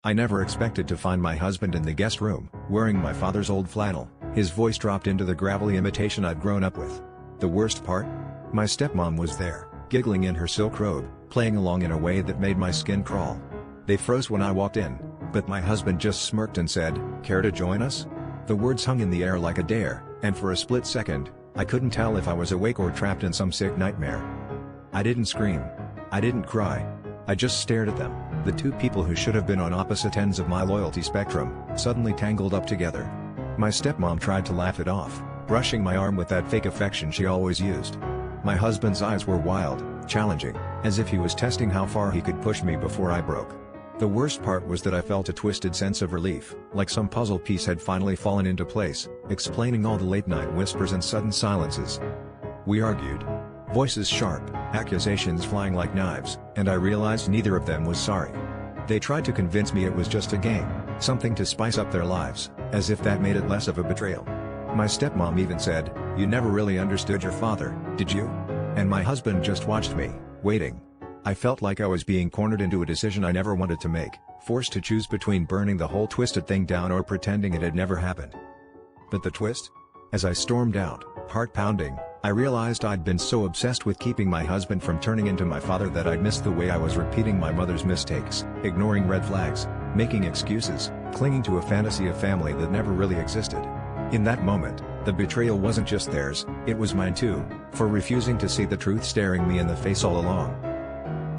I never expected to find my husband in the guest room, wearing my father's old flannel. His voice dropped into the gravelly imitation I'd grown up with. The worst part? My stepmom was there, giggling in her silk robe, playing along in a way that made my skin crawl. They froze when I walked in, but my husband just smirked and said, "Care to join us?" The words hung in the air like a dare, and for a split second, I couldn't tell if I was awake or trapped in some sick nightmare. I didn't scream. I didn't cry. I just stared at them, the two people who should have been on opposite ends of my loyalty spectrum, suddenly tangled up together. My stepmom tried to laugh it off, brushing my arm with that fake affection she always used. My husband's eyes were wild, challenging, as if he was testing how far he could push me before I broke. The worst part was that I felt a twisted sense of relief, like some puzzle piece had finally fallen into place, explaining all the late-night whispers and sudden silences. We argued. Voices sharp, accusations flying like knives, and I realized neither of them was sorry. They tried to convince me it was just a game, something to spice up their lives, as if that made it less of a betrayal. My stepmom even said, "You never really understood your father, did you?" And my husband just watched me, waiting. I felt like I was being cornered into a decision I never wanted to make, forced to choose between burning the whole twisted thing down or pretending it had never happened. But the twist? As I stormed out, heart pounding, I realized I'd been so obsessed with keeping my husband from turning into my father that I'd missed the way I was repeating my mother's mistakes, ignoring red flags, making excuses, clinging to a fantasy of family that never really existed. In that moment, the betrayal wasn't just theirs, it was mine too, for refusing to see the truth staring me in the face all along.